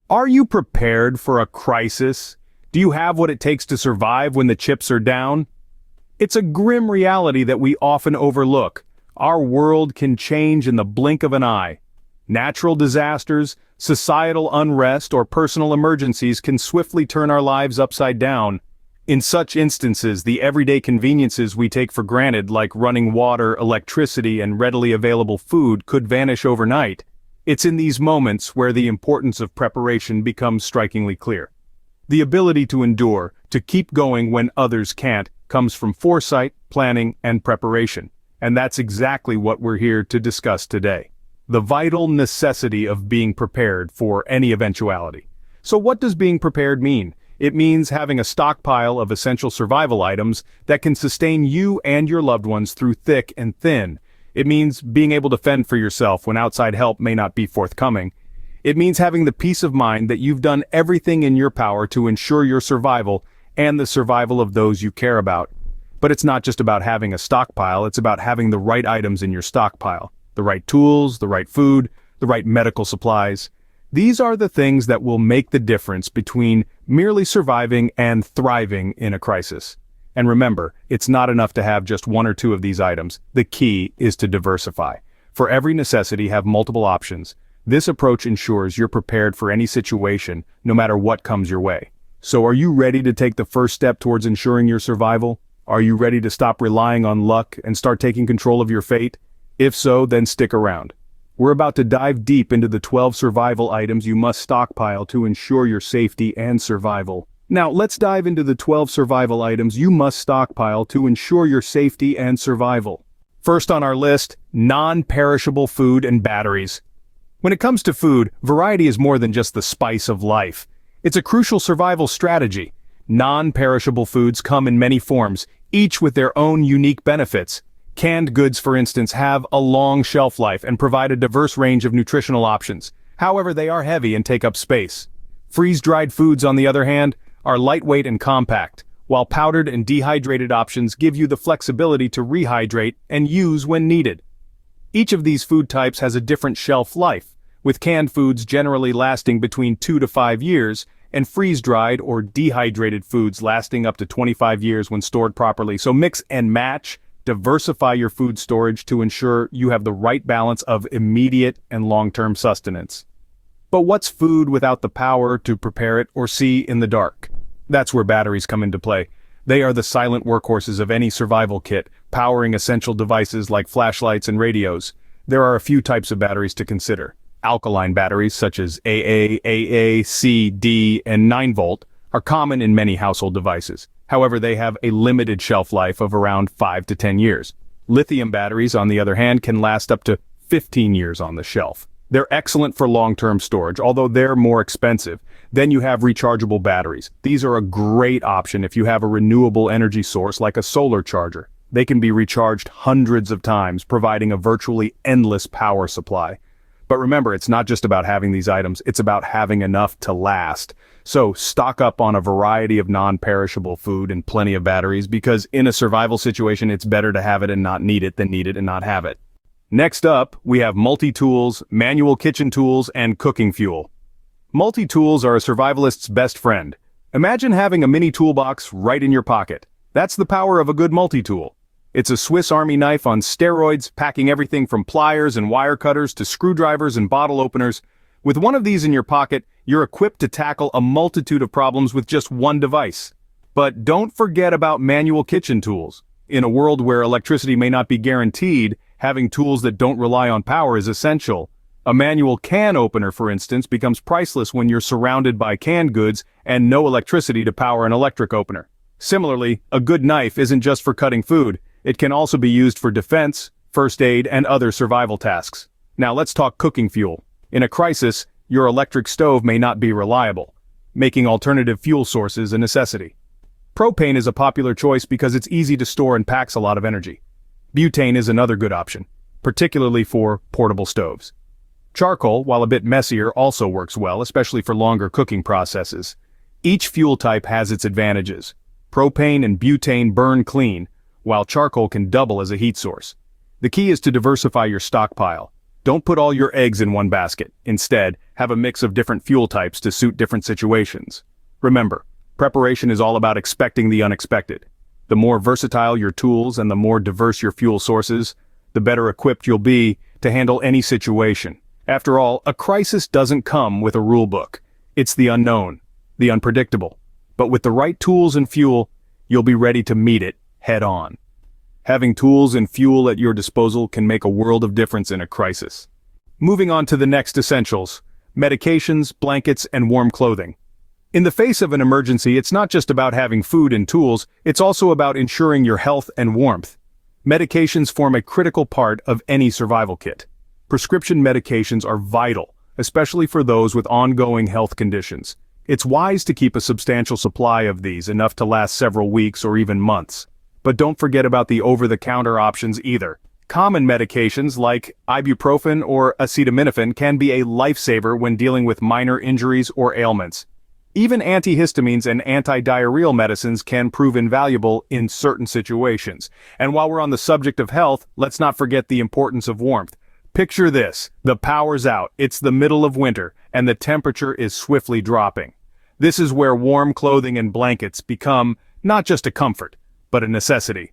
Are you prepared for a crisis? Do you have what it takes to survive when the chips are down? It's a grim reality that we often overlook. Our world can change in the blink of an eye. Natural disasters, societal unrest, or personal emergencies can swiftly turn our lives upside down. In such instances, the everyday conveniences we take for granted, like running water, electricity, and readily available food, could vanish overnight. It's in these moments where the importance of preparation becomes strikingly clear. The ability to endure, to keep going when others can't, comes from foresight, planning, and preparation. And that's exactly what we're here to discuss today. The vital necessity of being prepared for any eventuality. So what does being prepared mean? It means having a stockpile of essential survival items that can sustain you and your loved ones through thick and thin. It means being able to fend for yourself when outside help may not be forthcoming. It means having the peace of mind that you've done everything in your power to ensure your survival and the survival of those you care about. But it's not just about having a stockpile, it's about having the right items in your stockpile. The right tools, the right food, the right medical supplies. These are the things that will make the difference between merely surviving and thriving in a crisis. And remember, it's not enough to have just one or two of these items. The key is to diversify. For every necessity, have multiple options. This approach ensures you're prepared for any situation, no matter what comes your way. So are you ready to take the first step towards ensuring your survival? Are you ready to stop relying on luck and start taking control of your fate? If so, then stick around. We're about to dive deep into the 12 survival items you must stockpile to ensure your safety and survival. Now, let's dive into the 12 survival items you must stockpile to ensure your safety and survival. First on our list, non-perishable food and batteries. When it comes to food, variety is more than just the spice of life. It's a crucial survival strategy. Non-perishable foods come in many forms, each with their own unique benefits. Canned goods, for instance, have a long shelf life and provide a diverse range of nutritional options. However, they are heavy and take up space. Freeze-dried foods, on the other hand, are lightweight and compact, while powdered and dehydrated options give you the flexibility to rehydrate and use when needed. Each of these food types has a different shelf life, with canned foods generally lasting between 2 to 5 years, and freeze-dried or dehydrated foods lasting up to 25 years when stored properly. So mix and match, diversify your food storage to ensure you have the right balance of immediate and long-term sustenance. But what's food without the power to prepare it or see in the dark? That's where batteries come into play. They are the silent workhorses of any survival kit, powering essential devices like flashlights and radios. There are a few types of batteries to consider. Alkaline batteries such as AA, C, D, and 9-volt are common in many household devices. However, they have a limited shelf life of around 5 to 10 years. Lithium batteries, on the other hand, can last up to 15 years on the shelf. They're excellent for long-term storage, although they're more expensive. Then you have rechargeable batteries. These are a great option if you have a renewable energy source like a solar charger. They can be recharged hundreds of times, providing a virtually endless power supply. But remember, it's not just about having these items, it's about having enough to last. So stock up on a variety of non-perishable food and plenty of batteries, because in a survival situation, it's better to have it and not need it than need it and not have it. Next up, we have multi-tools, manual kitchen tools, and cooking fuel. Multi-tools are a survivalist's best friend. Imagine having a mini toolbox right in your pocket. That's the power of a good multi-tool. It's a Swiss Army knife on steroids, packing everything from pliers and wire cutters to screwdrivers and bottle openers. With one of these in your pocket, you're equipped to tackle a multitude of problems with just one device. But don't forget about manual kitchen tools. In a world where electricity may not be guaranteed, having tools that don't rely on power is essential. A manual can opener, for instance, becomes priceless when you're surrounded by canned goods and no electricity to power an electric opener. Similarly, a good knife isn't just for cutting food. It can also be used for defense, first aid, and other survival tasks. Now let's talk cooking fuel. In a crisis, your electric stove may not be reliable, making alternative fuel sources a necessity. Propane is a popular choice because it's easy to store and packs a lot of energy. Butane is another good option, particularly for portable stoves. Charcoal, while a bit messier, also works well, especially for longer cooking processes. Each fuel type has its advantages. Propane and butane burn clean, while charcoal can double as a heat source. The key is to diversify your stockpile. Don't put all your eggs in one basket. Instead, have a mix of different fuel types to suit different situations. Remember, preparation is all about expecting the unexpected. The more versatile your tools and the more diverse your fuel sources, the better equipped you'll be to handle any situation. After all, a crisis doesn't come with a rule book. It's the unknown, the unpredictable. But with the right tools and fuel, you'll be ready to meet it head on. Having tools and fuel at your disposal can make a world of difference in a crisis. Moving on to the next essentials: medications, blankets, and warm clothing. In the face of an emergency, it's not just about having food and tools, it's also about ensuring your health and warmth. Medications form a critical part of any survival kit. Prescription medications are vital, especially for those with ongoing health conditions. It's wise to keep a substantial supply of these, enough to last several weeks or even months. But don't forget about the over-the-counter options either. Common medications like ibuprofen or acetaminophen can be a lifesaver when dealing with minor injuries or ailments. Even antihistamines and antidiarrheal medicines can prove invaluable in certain situations. And while we're on the subject of health, let's not forget the importance of warmth. Picture this: the power's out, it's the middle of winter, and the temperature is swiftly dropping. This is where warm clothing and blankets become not just a comfort, but a necessity.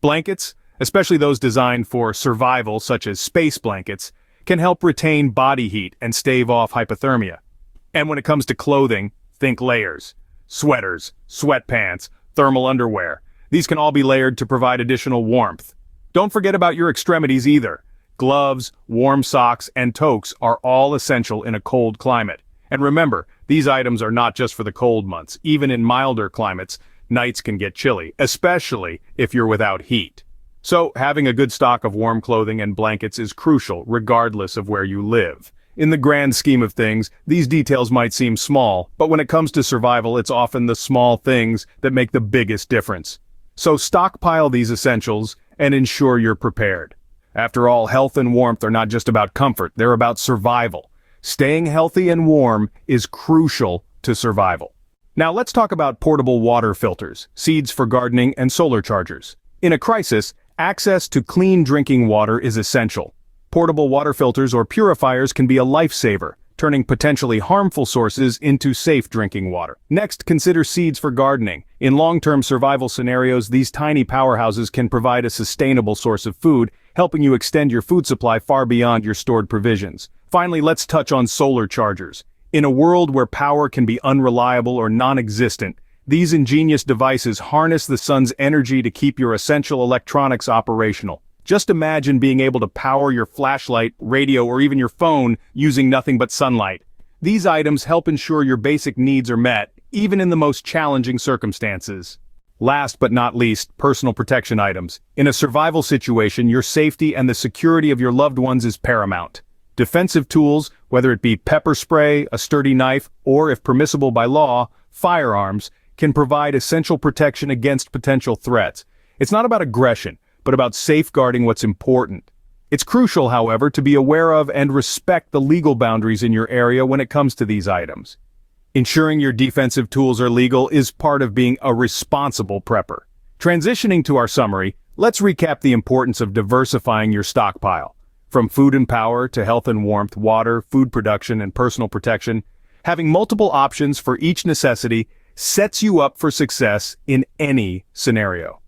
Blankets, especially those designed for survival such as space blankets, can help retain body heat and stave off hypothermia. And when it comes to clothing, think layers: sweaters, sweatpants, thermal underwear. These can all be layered to provide additional warmth. Don't forget about your extremities either. Gloves, warm socks, and toques are all essential in a cold climate. And remember, these items are not just for the cold months. Even in milder climates, nights can get chilly, especially if you're without heat. So, having a good stock of warm clothing and blankets is crucial, regardless of where you live. In the grand scheme of things, these details might seem small, but when it comes to survival, it's often the small things that make the biggest difference. So stockpile these essentials and ensure you're prepared. After all, health and warmth are not just about comfort, they're about survival. Staying healthy and warm is crucial to survival. Now let's talk about portable water filters, seeds for gardening, and solar chargers. In a crisis, access to clean drinking water is essential. Portable water filters or purifiers can be a lifesaver, turning potentially harmful sources into safe drinking water. Next, consider seeds for gardening. In long-term survival scenarios, these tiny powerhouses can provide a sustainable source of food, helping you extend your food supply far beyond your stored provisions. Finally, let's touch on solar chargers. In a world where power can be unreliable or non-existent, these ingenious devices harness the sun's energy to keep your essential electronics operational. Just imagine being able to power your flashlight, radio, or even your phone using nothing but sunlight. These items help ensure your basic needs are met, even in the most challenging circumstances. Last but not least, personal protection items. In a survival situation, your safety and the security of your loved ones is paramount. Defensive tools, whether it be pepper spray, a sturdy knife, or, if permissible by law, firearms, can provide essential protection against potential threats. It's not about aggression, but about safeguarding what's important. It's crucial, however, to be aware of and respect the legal boundaries in your area when it comes to these items. Ensuring your defensive tools are legal is part of being a responsible prepper. Transitioning to our summary, let's recap the importance of diversifying your stockpile. From food and power to health and warmth, water, food production, and personal protection, having multiple options for each necessity sets you up for success in any scenario.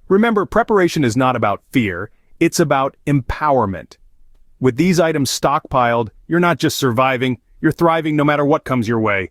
Remember, preparation is not about fear, it's about empowerment. With these items stockpiled, you're not just surviving, you're thriving no matter what comes your way.